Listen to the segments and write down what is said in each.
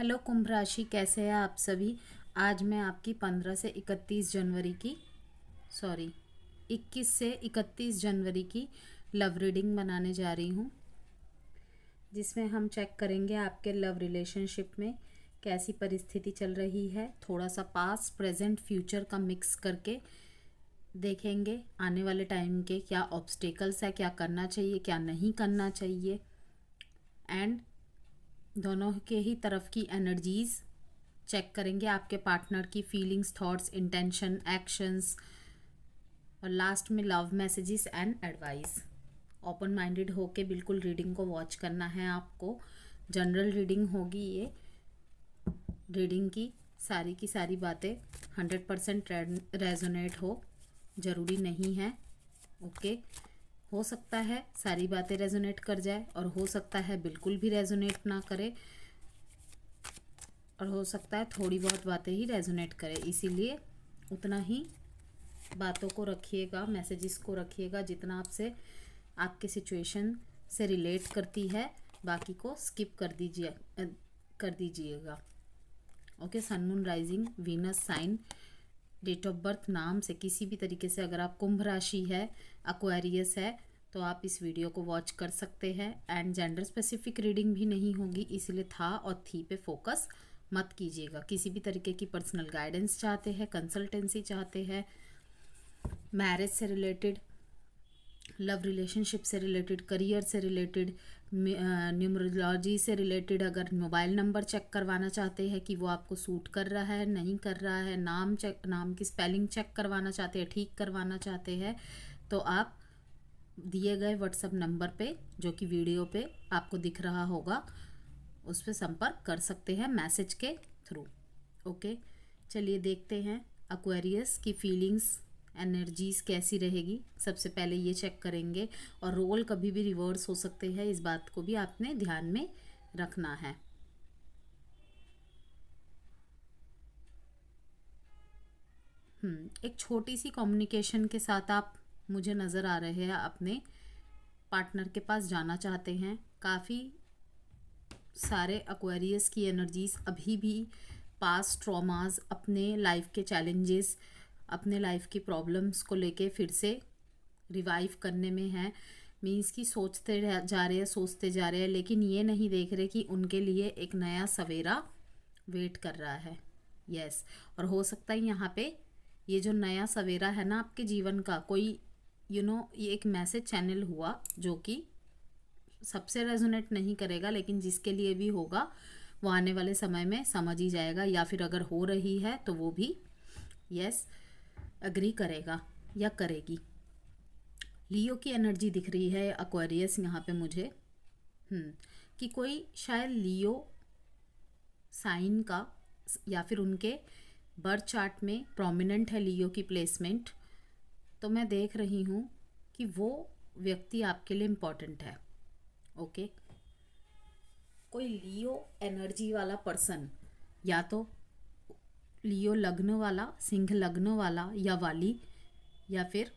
Hello कुंभ राशि, कैसे हैं आप सभी। आज मैं आपकी 15 से 31 जनवरी की 21 से 31 जनवरी की लव रीडिंग बनाने जा रही हूँ, जिसमें हम चेक करेंगे आपके लव रिलेशनशिप में कैसी परिस्थिति चल रही है। थोड़ा सा पास्ट प्रेजेंट फ्यूचर का मिक्स करके देखेंगे आने वाले टाइम के क्या ऑब्स्टेकल्स है, क्या करना चाहिए, क्या नहीं करना चाहिए, एंड दोनों के ही तरफ की एनर्जीज चेक करेंगे, आपके पार्टनर की फीलिंग्स, थॉट्स, इंटेंशन, एक्शंस, और लास्ट में love messages and advice. Open minded होके बिल्कुल रीडिंग को वॉच करना है आपको। जनरल रीडिंग होगी ये। रीडिंग की सारी बातें 100% रेजोनेट हो, ज़रूरी नहीं है। ओके, हो सकता है सारी बातें रेजोनेट कर जाए और हो सकता है बिल्कुल भी रेजोनेट ना करे, और हो सकता है थोड़ी बहुत बातें ही रेजोनेट करे। इसीलिए उतना ही बातों को रखिएगा, मैसेजेस को रखिएगा जितना आपसे आपके सिचुएशन से रिलेट करती है, बाकी को स्किप कर दीजिएगा। Okay, sun, moon, rising, Venus, sign, date of birth, नाम से किसी भी तरीके से अगर आप कुंभ राशि है, एक्वेरियस है, तो आप इस वीडियो को वॉच कर सकते हैं। एंड जेंडर स्पेसिफिक रीडिंग भी नहीं होगी, इसलिए था और थी पे फोकस मत कीजिएगा। किसी भी तरीके की पर्सनल गाइडेंस चाहते हैं, कंसल्टेंसी चाहते हैं, मैरिज से रिलेटेड, लव रिलेशनशिप से रिलेटेड, करियर से रिलेटेड, न्यूमरोलॉजी से रिलेटेड, अगर मोबाइल नंबर चेक करवाना चाहते हैं कि वो आपको सूट कर रहा है नहीं कर रहा है, नाम की स्पेलिंग चेक करवाना चाहते हैं, ठीक करवाना चाहते हैं, तो आप दिए गए व्हाट्सएप नंबर पे, जो कि वीडियो पे आपको दिख रहा होगा, उस पर संपर्क कर सकते हैं मैसेज के थ्रू। ओके, चलिए देखते हैं एक्वेरियस की फीलिंग्स, एनर्जीज कैसी रहेगी। सबसे पहले ये चेक करेंगे, और रोल कभी भी रिवर्स हो सकते हैं, इस बात को भी आपने ध्यान में रखना है। एक छोटी सी कम्युनिकेशन के साथ आप मुझे नज़र आ रहे हैं, अपने पार्टनर के पास जाना चाहते हैं। काफ़ी सारे एक्वेरियस की एनर्जीज अभी भी पास्ट ट्रॉमास, अपने लाइफ के चैलेंजेस, अपने लाइफ की प्रॉब्लम्स को लेके फिर से रिवाइव करने में है। मीन्स कि सोचते जा रहे हैं, सोचते जा रहे हैं, लेकिन ये नहीं देख रहे कि उनके लिए एक नया सवेरा वेट कर रहा है। यस, और हो सकता है यहाँ पे ये जो नया सवेरा है ना आपके जीवन का, कोई ये एक मैसेज चैनल हुआ जो कि सबसे रेजोनेट नहीं करेगा, लेकिन जिसके लिए भी होगा वो आने वाले समय में समझ ही जाएगा, या फिर अगर हो रही है तो वो भी यस अग्री करेगा या करेगी। लियो की एनर्जी दिख रही है एक्वेरियस यहाँ पे मुझे, कि कोई शायद लियो साइन का, या फिर उनके बर्थ चार्ट में प्रोमिनेंट है लियो की प्लेसमेंट, तो मैं देख रही हूँ कि वो व्यक्ति आपके लिए इम्पॉर्टेंट है। ओके, कोई लियो एनर्जी वाला पर्सन, या तो लियो लग्न वाला, सिंह लग्न वाला या वाली, या फिर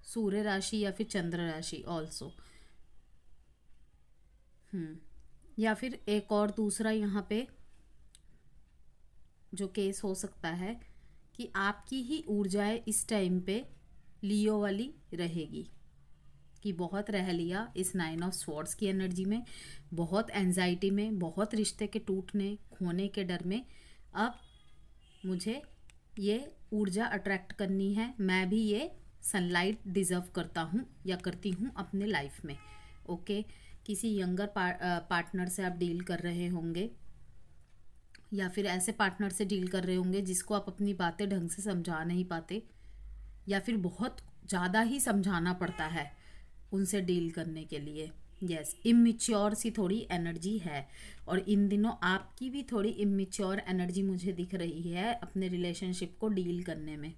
सूर्य राशि या फिर चंद्र राशि ऑल्सो, या फिर एक और दूसरा यहाँ पे जो केस हो सकता है कि आपकी ही ऊर्जाएं इस टाइम पे लियो वाली रहेगी, कि बहुत रह लिया इस 9 ऑफ स्वॉर्ड्स की एनर्जी में, बहुत एंजाइटी में, बहुत रिश्ते के टूटने खोने के डर में। अब मुझे ये ऊर्जा अट्रैक्ट करनी है, मैं भी ये सनलाइट डिज़र्व करता हूँ या करती हूँ अपने लाइफ में। ओके, किसी यंगर पार्टनर से आप डील कर रहे होंगे, या फिर ऐसे पार्टनर से डील कर रहे होंगे जिसको आप अपनी बातें ढंग से समझा नहीं पाते, या फिर बहुत ज़्यादा ही समझाना पड़ता है उनसे डील करने के लिए। यस, इमेच्योर सी थोड़ी एनर्जी है, और इन दिनों आपकी भी थोड़ी इमेच्योर एनर्जी मुझे दिख रही है अपने रिलेशनशिप को डील करने में।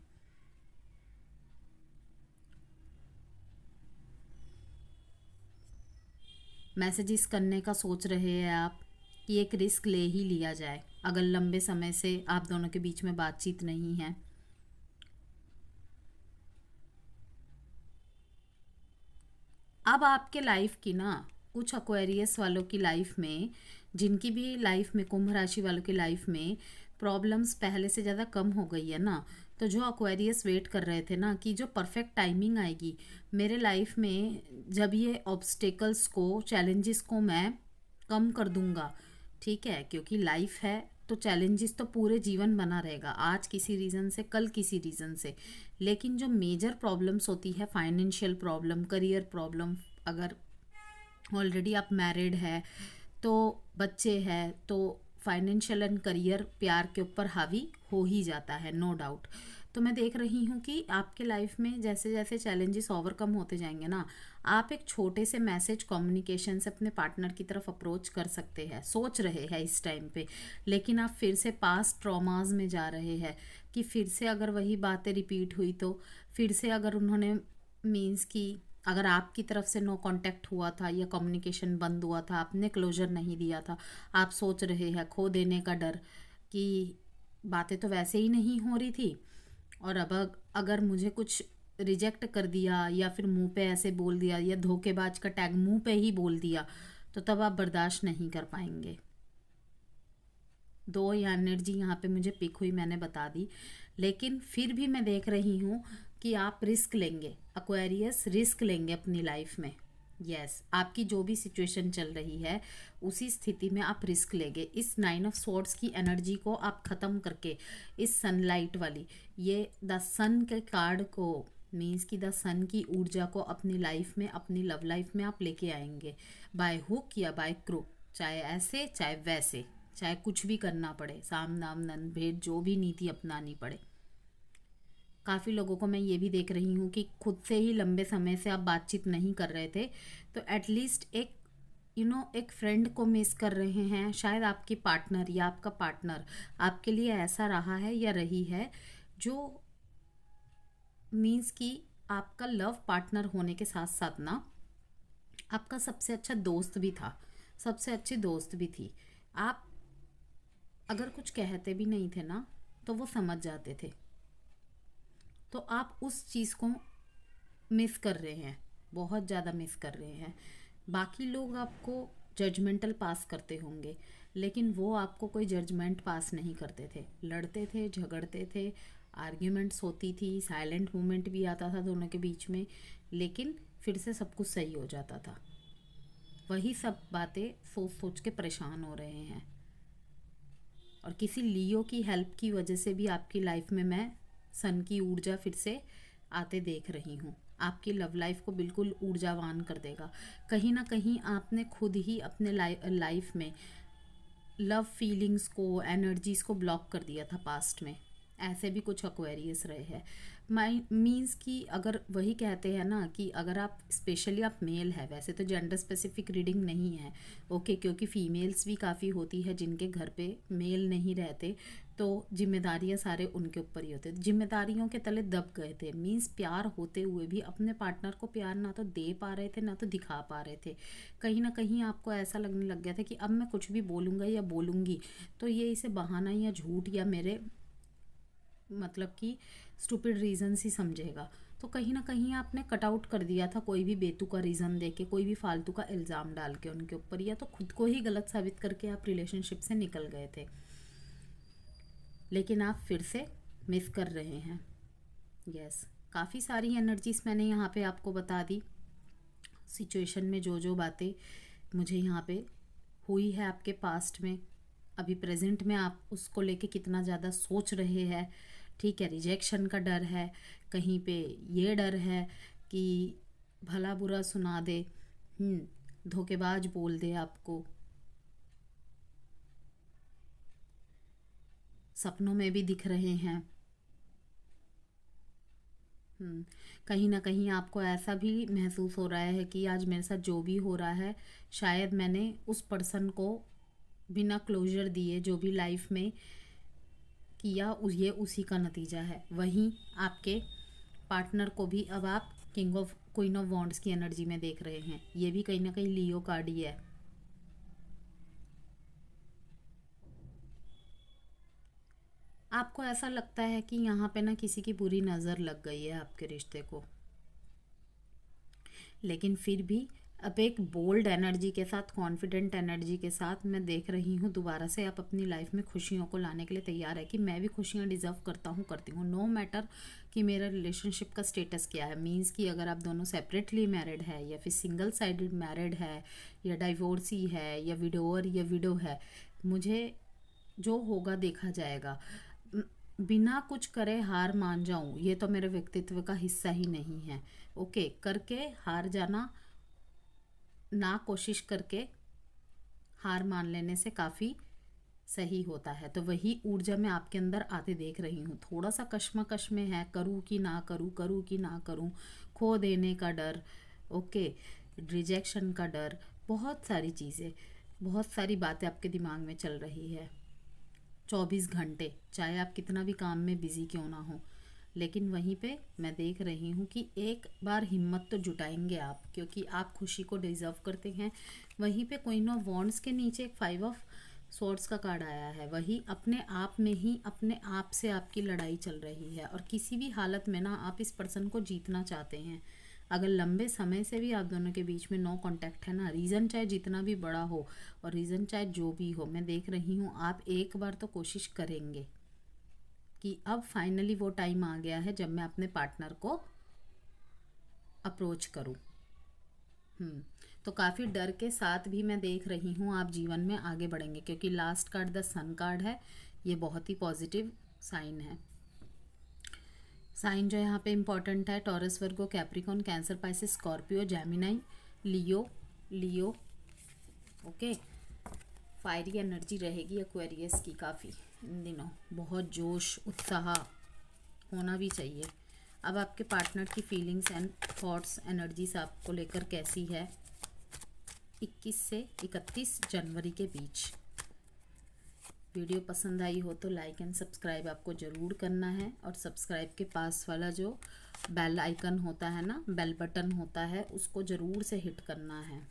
मैसेजेस करने का सोच रहे हैं आप कि एक रिस्क ले ही लिया जाए, अगर लंबे समय से आप दोनों के बीच में बातचीत नहीं है। अब आपके लाइफ की ना कुछ एक्वेरियस वालों की लाइफ में, जिनकी भी लाइफ में, कुंभ राशि वालों की लाइफ में प्रॉब्लम्स पहले से ज़्यादा कम हो गई है ना, तो जो एक्वेरियस वेट कर रहे थे ना कि जो परफेक्ट टाइमिंग आएगी मेरे लाइफ में, जब ये ऑब्स्टेकल्स को, चैलेंजेस को मैं कम कर दूंगा, ठीक है, क्योंकि लाइफ है तो चैलेंजेस तो पूरे जीवन बना रहेगा, आज किसी रीज़न से, कल किसी रीज़न से। लेकिन जो मेजर प्रॉब्लम्स होती है, फाइनेंशियल प्रॉब्लम, करियर प्रॉब्लम, अगर ऑलरेडी आप मैरिड है तो बच्चे हैं तो फाइनेंशियल एंड करियर प्यार के ऊपर हावी हो ही जाता है, नो डाउट। तो मैं देख रही हूँ कि आपके लाइफ में जैसे जैसे चैलेंजेस ओवरकम होते जाएंगे ना, आप एक छोटे से मैसेज कम्युनिकेशन से अपने पार्टनर की तरफ अप्रोच कर सकते हैं, सोच रहे हैं इस टाइम पे। लेकिन आप फिर से पास्ट ट्रॉमाज में जा रहे हैं कि फिर से अगर वही बातें रिपीट हुई तो, फिर से अगर उन्होंने, मीन्स कि अगर आपकी तरफ से नो कांटेक्ट हुआ था या कम्युनिकेशन बंद हुआ था, आपने क्लोजर नहीं दिया था, आप सोच रहे हैं खो देने का डर कि बातें तो वैसे ही नहीं हो रही थी, और अब अगर मुझे कुछ रिजेक्ट कर दिया या फिर मुंह पे ऐसे बोल दिया या धोखेबाज का टैग मुंह पे ही बोल दिया, तो तब आप बर्दाश्त नहीं कर पाएंगे। दो या एनर्जी यहाँ पे मुझे पिक हुई, मैंने बता दी। लेकिन फिर भी मैं देख रही हूँ कि आप रिस्क लेंगे, एक्वेरियस रिस्क लेंगे अपनी लाइफ में। यस, आपकी जो भी सिचुएशन चल रही है उसी स्थिति में आप रिस्क लेंगे। इस 9 ऑफ स्वॉर्ड्स की एनर्जी को आप ख़त्म करके, इस सनलाइट वाली, ये द सन के कार्ड को, मीन्स कि द सन की ऊर्जा को अपनी लाइफ में, अपनी लव लाइफ में आप लेके आएंगे, बाय हुक या बाय क्रूक, चाहे ऐसे चाहे वैसे, चाहे कुछ भी करना पड़े, साम दाम दंड भेद, जो भी नीति अपनानी पड़े। काफ़ी लोगों को मैं ये भी देख रही हूँ कि खुद से ही लंबे समय से आप बातचीत नहीं कर रहे थे, तो एटलीस्ट एक एक फ्रेंड को मिस कर रहे हैं। शायद आपकी पार्टनर या आपका पार्टनर आपके लिए ऐसा रहा है या रही है जो, मीन्स कि आपका लव पार्टनर होने के साथ साथ ना आपका सबसे अच्छा दोस्त भी था, सबसे अच्छी दोस्त भी थी। आप अगर कुछ कहते भी नहीं थे ना तो वो समझ जाते थे। तो आप उस चीज़ को मिस कर रहे हैं, बहुत ज़्यादा मिस कर रहे हैं। बाकी लोग आपको जजमेंटल पास करते होंगे, लेकिन वो आपको कोई जजमेंट पास नहीं करते थे, लड़ते थे, झगड़ते थे, आर्ग्यूमेंट्स होती थी, साइलेंट मूवमेंट भी आता था दोनों के बीच में, लेकिन फिर से सब कुछ सही हो जाता था। वही सब बातें सोच सोच के परेशान हो रहे हैं, और किसी लियो की हेल्प की वजह से भी आपकी लाइफ में मैं सन की ऊर्जा फिर से आते देख रही हूँ। आपकी लव लाइफ को बिल्कुल ऊर्जावान कर देगा। कहीं ना कहीं आपने खुद ही अपने लाइफ में लव फीलिंग्स को, एनर्जीज को ब्लॉक कर दिया था पास्ट में। ऐसे भी कुछ एक्वेरियस रहे हैं। माई मीन्स कि अगर वही कहते हैं ना कि अगर आप स्पेशली आप मेल है, वैसे तो जेंडर स्पेसिफिक रीडिंग नहीं है, ओके, क्योंकि फीमेल्स भी काफ़ी होती है जिनके घर पे मेल नहीं रहते, तो जिम्मेदारियां सारे उनके ऊपर ही होते, जिम्मेदारियों के तले दब गए थे। मीन्स प्यार होते हुए भी अपने पार्टनर को प्यार ना तो दे पा रहे थे ना तो दिखा पा रहे थे। कहीं ना कहीं आपको ऐसा लगने लग गया था कि अब मैं कुछ भी बोलूँगा या बोलूँगी तो ये इसे बहाना या झूठ या मेरे मतलब कि स्टूपिड रीजंस ही समझेगा। तो कहीं ना कहीं आपने कट आउट कर दिया था कोई भी बेतुका रीज़न दे के, कोई भी फालतू का इल्ज़ाम डाल के उनके ऊपर, या तो खुद को ही गलत साबित करके आप रिलेशनशिप से निकल गए थे। लेकिन आप फिर से मिस कर रहे हैं। यस, काफ़ी सारी एनर्जीज मैंने यहाँ पे आपको बता दी। सिचुएशन में जो जो बातें मुझे यहाँ पे हुई है आपके पास्ट में, अभी प्रेजेंट में आप उसको लेके कितना ज़्यादा सोच रहे हैं। ठीक है, रिजेक्शन का डर है, कहीं पे ये डर है कि भला बुरा सुना दे, धोखेबाज बोल दे आपको, सपनों में भी दिख रहे हैं। कहीं ना कहीं आपको ऐसा भी महसूस हो रहा है कि आज मेरे साथ जो भी हो रहा है, शायद मैंने उस पर्सन को बिना क्लोजर दिए जो भी लाइफ में किया, ये उसी का नतीजा है। वहीं आपके पार्टनर को भी अब आप क्वीन ऑफ वॉन्ड्स की एनर्जी में देख रहे हैं। ये भी कहीं ना कहीं लियो कार्ड ही है। आपको ऐसा लगता है कि यहाँ पे ना किसी की बुरी नज़र लग गई है आपके रिश्ते को, लेकिन फिर भी अब एक बोल्ड एनर्जी के साथ, कॉन्फिडेंट एनर्जी के साथ मैं देख रही हूँ दोबारा से आप अपनी लाइफ में खुशियों को लाने के लिए तैयार है कि मैं भी खुशियाँ डिज़र्व करता हूँ, करती हूँ, नो मैटर कि मेरा रिलेशनशिप का स्टेटस क्या है। मीन्स कि अगर आप दोनों सेपरेटली मैरिड है या फिर सिंगल साइडेड मैरिड है या डाइवोर्सी है या विडोअर या विडो है, मुझे जो होगा देखा जाएगा। बिना कुछ करे हार मान जाऊं, ये तो मेरे व्यक्तित्व का हिस्सा ही नहीं है। ओके, करके हार जाना, ना कोशिश करके हार मान लेने से काफ़ी सही होता है। तो वही ऊर्जा मैं आपके अंदर आते देख रही हूँ। थोड़ा सा कश्मकश में है, करूँ कि ना करूँ, करूँ कि ना करूँ, खो देने का डर, ओके, रिजेक्शन का डर, बहुत सारी चीज़ें, बहुत सारी बातें आपके दिमाग में चल रही है 24 घंटे, चाहे आप कितना भी काम में बिजी क्यों ना हो। लेकिन वहीं पे मैं देख रही हूँ कि एक बार हिम्मत तो जुटाएंगे आप, क्योंकि आप खुशी को डिज़र्व करते हैं। वहीं पे क्वीन ऑफ वॉन्ड्स के नीचे एक 5 ऑफ स्वॉर्ड्स का कार्ड आया है। वही अपने आप में ही अपने आप से आपकी लड़ाई चल रही है और किसी भी हालत में ना आप इस पर्सन को जीतना चाहते हैं। अगर लंबे समय से भी आप दोनों के बीच में नो कांटेक्ट है ना, रीज़न चाहे जितना भी बड़ा हो और रीज़न चाहे जो भी हो, मैं देख रही हूँ आप एक बार तो कोशिश करेंगे कि अब फाइनली वो टाइम आ गया है जब मैं अपने पार्टनर को अप्रोच करूं। तो काफ़ी डर के साथ भी मैं देख रही हूँ आप जीवन में आगे बढ़ेंगे, क्योंकि last card the sun card है। ये बहुत ही पॉजिटिव साइन है। साइन जो यहाँ पे इम्पॉर्टेंट है, Taurus, Virgo, Capricorn, Cancer, Pisces, Scorpio, Gemini, Leo. Okay, fiery energy रहेगी एक्वेरियस की काफ़ी इन दिनों, बहुत जोश उत्साह होना भी चाहिए। अब आपके पार्टनर की फीलिंग्स एंड थॉट्स एनर्जीज आपको लेकर कैसी है 21 से 31 जनवरी के बीच। वीडियो पसंद आई हो तो लाइक एंड सब्सक्राइब आपको ज़रूर करना है, और सब्सक्राइब के पास वाला जो बेल आइकन होता है ना, बेल बटन होता है, उसको ज़रूर से हिट करना है।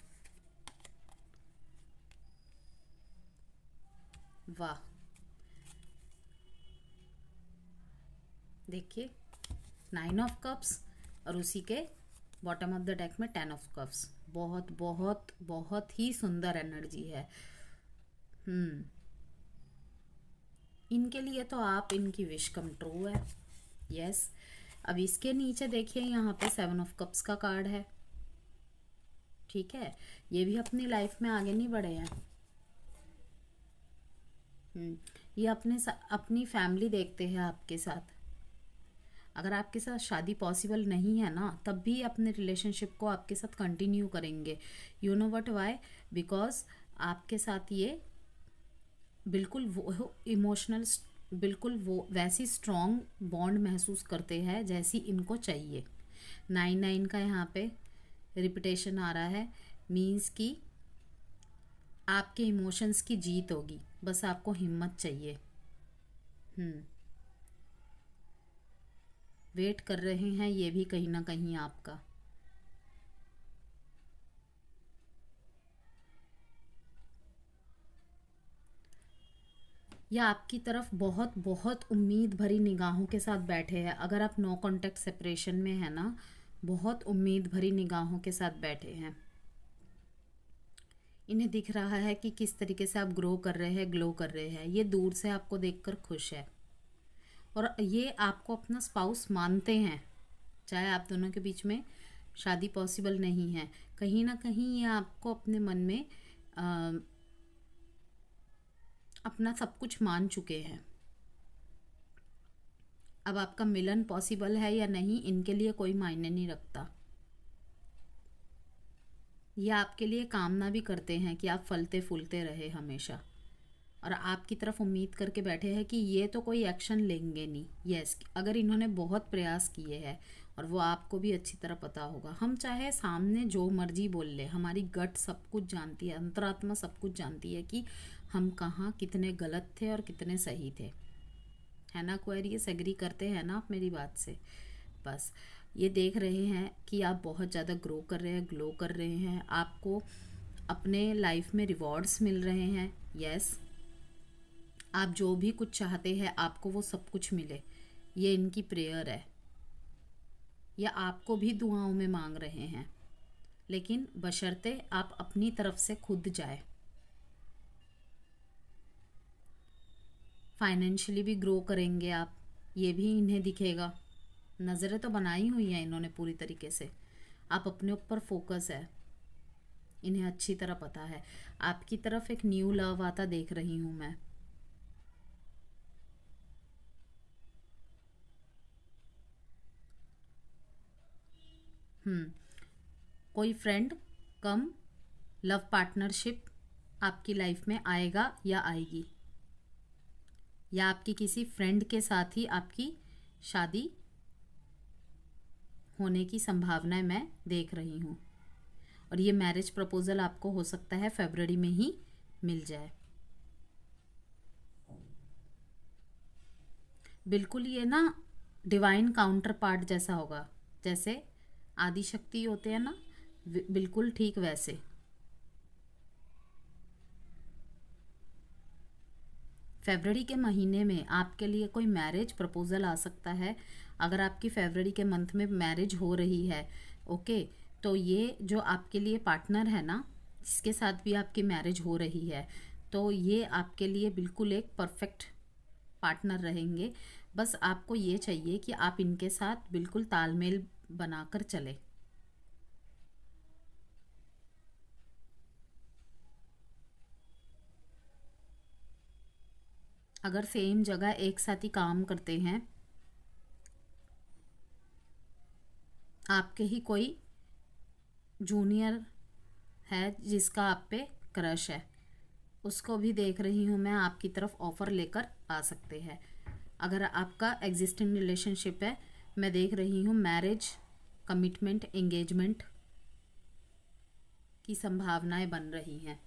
वाह, देखिए 9 ऑफ कप्स और उसी के बॉटम ऑफ द डेक में 10 ऑफ कप्स। बहुत बहुत बहुत ही सुंदर एनर्जी है। इनके लिए तो आप इनकी विश कम ट्रू है। यस, अब इसके नीचे देखिए यहाँ पे 7 ऑफ कप्स का कार्ड है। ठीक है, ये भी अपनी लाइफ में आगे नहीं बढ़े हैं। ये अपनी फैमिली देखते हैं आपके साथ। अगर आपके साथ शादी पॉसिबल नहीं है ना, तब भी अपने रिलेशनशिप को आपके साथ कंटिन्यू करेंगे। You know what why, because आपके साथ ये बिल्कुल वो इमोशनल, बिल्कुल वो वैसी स्ट्रॉन्ग बॉन्ड महसूस करते हैं जैसी इनको चाहिए। 9 का यहाँ पे रिपीटेशन आ रहा है, मीन्स कि आपके इमोशंस की जीत होगी, बस आपको हिम्मत चाहिए। वेट कर रहे हैं ये भी कहीं ना कहीं आपका। या आपकी तरफ बहुत बहुत उम्मीद भरी निगाहों के साथ बैठे हैं। अगर आप नो कांटेक्ट सेपरेशन में है ना, बहुत उम्मीद भरी निगाहों के साथ बैठे हैं। इन्हें दिख रहा है कि किस तरीके से आप ग्रो कर रहे हैं, ग्लो कर रहे हैं। ये दूर से आपको देखकर खुश है और ये आपको अपना स्पाउस मानते हैं, चाहे आप दोनों के बीच में शादी पॉसिबल नहीं है। कहीं ना कहीं ये आपको अपने मन में अपना सब कुछ मान चुके हैं। अब आपका मिलन पॉसिबल है या नहीं, इनके लिए कोई मायने नहीं रखता। ये आपके लिए कामना भी करते हैं कि आप फलते फूलते रहे हमेशा, और आपकी तरफ उम्मीद करके बैठे हैं कि ये तो कोई एक्शन लेंगे नहीं। यस, अगर इन्होंने बहुत प्रयास किए हैं, और वो आपको भी अच्छी तरह पता होगा। हम चाहे सामने जो मर्जी बोल ले, हमारी गट सब कुछ जानती है, अंतरात्मा सब कुछ जानती है कि हम कहाँ कितने गलत थे और कितने सही थे। है ना एक्वेरियस, एग्री करते हैं ना आप मेरी बात से? बस ये देख रहे हैं कि आप बहुत ज़्यादा ग्रो कर रहे हैं, ग्लो कर रहे हैं, आपको अपने लाइफ में रिवॉर्ड्स मिल रहे हैं। यस, आप जो भी कुछ चाहते हैं आपको वो सब कुछ मिले, ये इनकी प्रेयर है, या आपको भी दुआओं में मांग रहे हैं। लेकिन बशर्ते आप अपनी तरफ से खुद जाए। फाइनेंशियली भी ग्रो करेंगे आप, ये भी इन्हें दिखेगा। नज़रें तो बनाई हुई हैं इन्होंने पूरी तरीके से। आप अपने ऊपर फोकस है, इन्हें अच्छी तरह पता है। आपकी तरफ एक न्यू लव आता देख रही हूँ मैं। कोई फ्रेंड कम लव पार्टनरशिप आपकी लाइफ में आएगा या आएगी, या आपकी किसी फ्रेंड के साथ ही आपकी शादी होने की संभावनाएं मैं देख रही हूँ। और ये मैरिज प्रपोजल आपको हो सकता है फरवरी में ही मिल जाए। बिल्कुल ये ना डिवाइन काउंटर पार्ट जैसा होगा, जैसे आदि शक्ति होते हैं ना, बिल्कुल ठीक वैसे। फरवरी के महीने में आपके लिए कोई मैरिज प्रपोजल आ सकता है। अगर आपकी फरवरी के मंथ में मैरिज हो रही है, ओके, तो ये जो आपके लिए पार्टनर है ना, जिसके साथ भी आपकी मैरिज हो रही है, तो ये आपके लिए बिल्कुल एक परफेक्ट पार्टनर रहेंगे। बस आपको ये चाहिए कि आप इनके साथ बिल्कुल तालमेल बनाकर चले। अगर सेम जगह एक साथ ही काम करते हैं, आपके ही कोई जूनियर है जिसका आप पे क्रश है, उसको भी देख रही हूँ मैं, आपकी तरफ ऑफ़र लेकर आ सकते हैं। अगर आपका एग्जिस्टिंग रिलेशनशिप है, मैं देख रही हूँ मैरिज, कमिटमेंट, एंगेजमेंट की संभावनाएं बन रही हैं।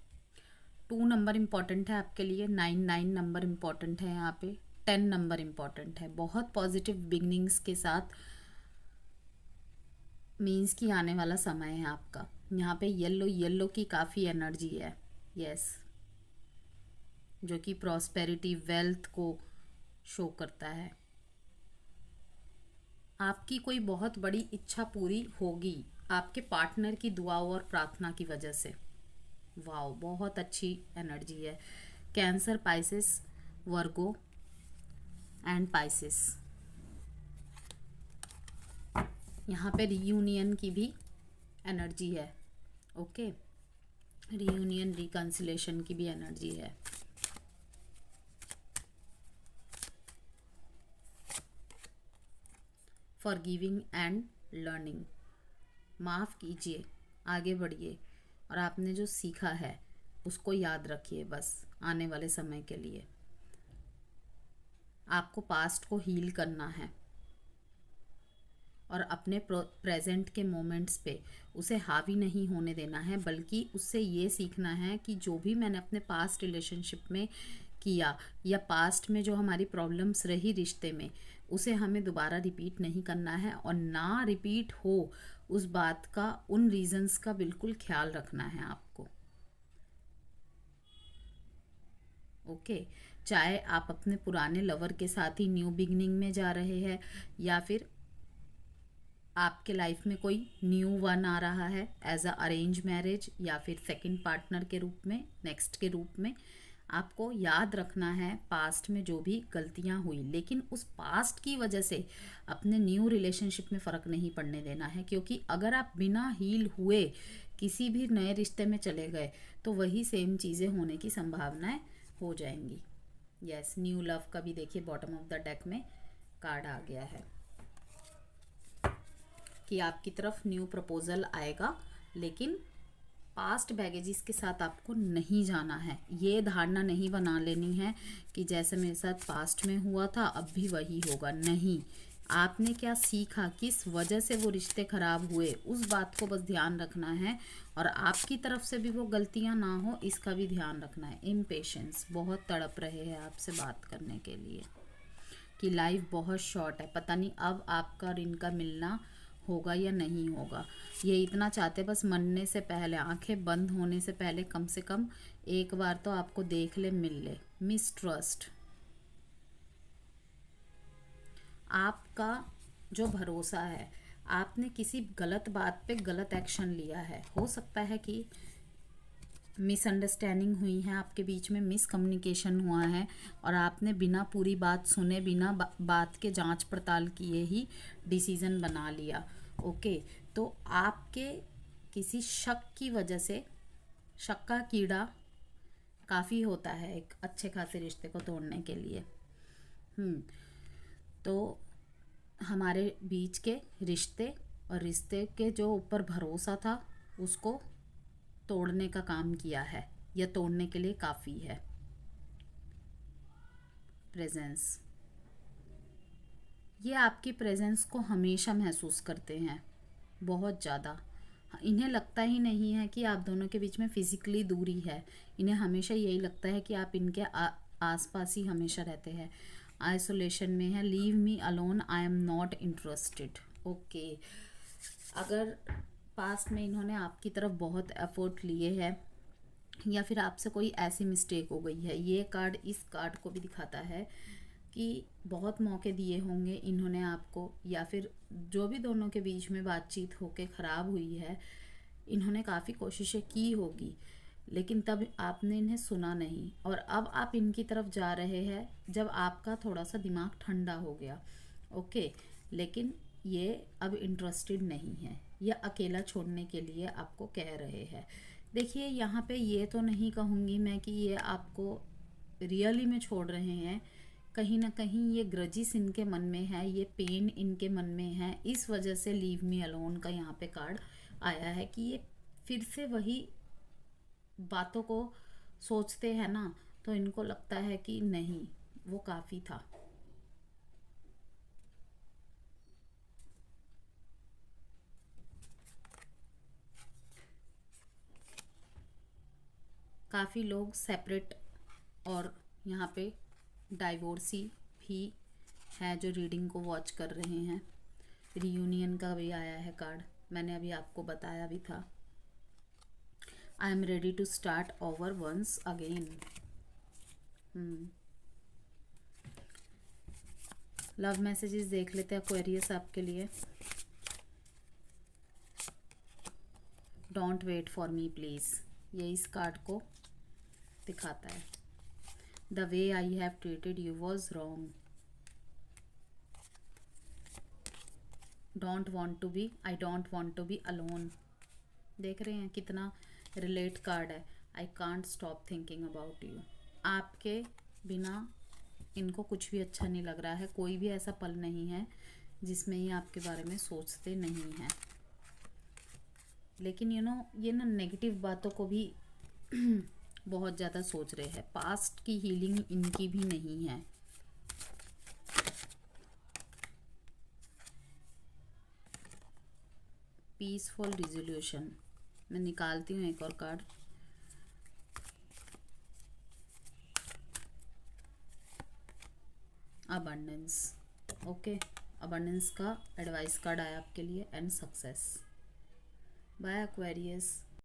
2 नंबर इम्पॉर्टेंट है आपके लिए, 9 नंबर इम्पॉर्टेंट है यहाँ पे, 10 नंबर इम्पॉर्टेंट है। बहुत पॉजिटिव बिगनिंग्स के साथ मीन्स की आने वाला समय है आपका। यहाँ पे येलो येलो की काफ़ी एनर्जी है, यस, जो कि प्रॉस्पेरिटी, वेल्थ को शो करता है। आपकी कोई बहुत बड़ी इच्छा पूरी होगी आपके पार्टनर की दुआओं और प्रार्थना की वजह से। वाओ, बहुत अच्छी एनर्जी है। Cancer, Pisces, Virgo and Pisces. यहाँ पे रीयूनियन की भी एनर्जी है, ओके, रीयूनियन, रिकन्सिलेशन की भी एनर्जी है। फॉरगिविंग एंड लर्निंग, माफ़ कीजिए, आगे बढ़िए, और आपने जो सीखा है उसको याद रखिए बस आने वाले समय के लिए। आपको पास्ट को हील करना है और अपने प्रेजेंट के मोमेंट्स पे उसे हावी नहीं होने देना है, बल्कि उससे ये सीखना है कि जो भी मैंने अपने पास्ट रिलेशनशिप में किया या पास्ट में जो हमारी प्रॉब्लम्स रही रिश्ते में, उसे हमें दोबारा रिपीट नहीं करना है, और ना रिपीट हो उस बात का, उन रीजंस का बिल्कुल ख्याल रखना है आपको, ओके। चाहे आप अपने पुराने लवर के साथ ही न्यू बिगनिंग में जा रहे हैं, या फिर आपके लाइफ में कोई न्यू वन आ रहा है एज अ अरेंज मैरिज, या फिर सेकंड पार्टनर के रूप में, नेक्स्ट के रूप में, आपको याद रखना है पास्ट में जो भी गलतियां हुई, लेकिन उस पास्ट की वजह से अपने न्यू रिलेशनशिप में फ़र्क नहीं पड़ने देना है। क्योंकि अगर आप बिना हील हुए किसी भी नए रिश्ते में चले गए तो वही सेम चीज़ें होने की संभावनाएं हो जाएंगी। यस, न्यू लव का भी देखिए बॉटम ऑफ द डेक में कार्ड आ गया है कि आपकी तरफ न्यू प्रपोजल आएगा, लेकिन पास्ट बैगेजेस के साथ आपको नहीं जाना है। ये धारणा नहीं बना लेनी है कि जैसे मेरे साथ पास्ट में हुआ था अब भी वही होगा, नहीं। आपने क्या सीखा, किस वजह से वो रिश्ते खराब हुए, उस बात को बस ध्यान रखना है, और आपकी तरफ से भी वो गलतियां ना हो इसका भी ध्यान रखना है। इम्पेशेंस, बहुत तड़प रहे हैं आपसे बात करने के लिए कि लाइफ बहुत शॉर्ट है, पता नहीं अब आपका और इनका मिलना होगा या नहीं होगा। ये इतना चाहते बस मरने से पहले, आंखें बंद होने से पहले कम से कम एक बार तो आपको देख ले, मिल ले। मिसट्रस्ट, आपका जो भरोसा है, आपने किसी गलत बात पे गलत एक्शन लिया है। हो सकता है कि मिसअंडरस्टैंडिंग हुई है, आपके बीच में मिसकम्युनिकेशन हुआ है और आपने बिना पूरी बात सुने, बिना बात के जांच पड़ताल किए ही डिसीज़न बना लिया। ओके, तो आपके किसी शक की वजह से, शक का कीड़ा काफ़ी होता है एक अच्छे खासे रिश्ते को तोड़ने के लिए। तो हमारे बीच के रिश्ते और रिश्ते के जो ऊपर भरोसा था उसको तोड़ने का काम किया है, या तोड़ने के लिए काफ़ी है। प्रेजेंस, ये आपकी प्रेजेंस को हमेशा महसूस करते हैं, बहुत ज़्यादा। इन्हें लगता ही नहीं है कि आप दोनों के बीच में फिजिकली दूरी है, इन्हें हमेशा यही लगता है कि आप इनके आसपास ही हमेशा रहते हैं। आइसोलेशन में है, leave me alone, I am not interested. Okay, अगर पास्ट में इन्होंने आपकी तरफ बहुत एफर्ट लिए हैं या फिर आपसे कोई ऐसी मिस्टेक हो गई है, ये कार्ड इस कार्ड को भी दिखाता है कि बहुत मौके दिए होंगे इन्होंने आपको, या फिर जो भी दोनों के बीच में बातचीत होके ख़राब हुई है, इन्होंने काफ़ी कोशिशें की होगी, लेकिन तब आपने इन्हें सुना नहीं। और अब आप इनकी तरफ जा रहे हैं जब आपका थोड़ा सा दिमाग ठंडा हो गया। ओके, लेकिन ये अब इंटरेस्टेड नहीं है, या अकेला छोड़ने के लिए आपको कह रहे हैं। देखिए, यहाँ पे ये तो नहीं कहूँगी मैं कि ये आपको रियली में छोड़ रहे हैं, कहीं ना कहीं ये ग्रजिस इनके मन में है, ये पेन इनके मन में है, इस वजह से लीव मी अलोन का यहाँ पे कार्ड आया है कि ये फिर से वही बातों को सोचते हैं ना, तो इनको लगता है कि नहीं, वो काफ़ी था। काफ़ी लोग सेपरेट और यहाँ पे डाइवोर्सी भी है जो रीडिंग को वॉच कर रहे हैं। रियूनियन का भी आया है कार्ड, मैंने अभी आपको बताया भी था। I am ready to start over once again. Love messages देख लेते हैं एक्वेरियस आपके लिए। Don't wait for me please, ये इस कार्ड को दिखाता है। The way I have treated you was wrong, don't want to be, I don't want to be alone. देख रहे हैं कितना रिलेट कार्ड है। I can't stop thinking about you, आपके बिना इनको कुछ भी अच्छा नहीं लग रहा है। कोई भी ऐसा पल नहीं है जिसमें ये आपके बारे में सोचते नहीं हैं, लेकिन ये ना नेगेटिव बातों को भी बहुत ज़्यादा सोच रहे हैं। पास्ट की हीलिंग इनकी भी नहीं है। पीसफुल रिजोल्यूशन, मैं निकालती हूँ एक और कार्ड। अबंडेंस, ओके, अबंडेंस का एडवाइस कार्ड आया आपके लिए, एंड सक्सेस। Bye Aquarius.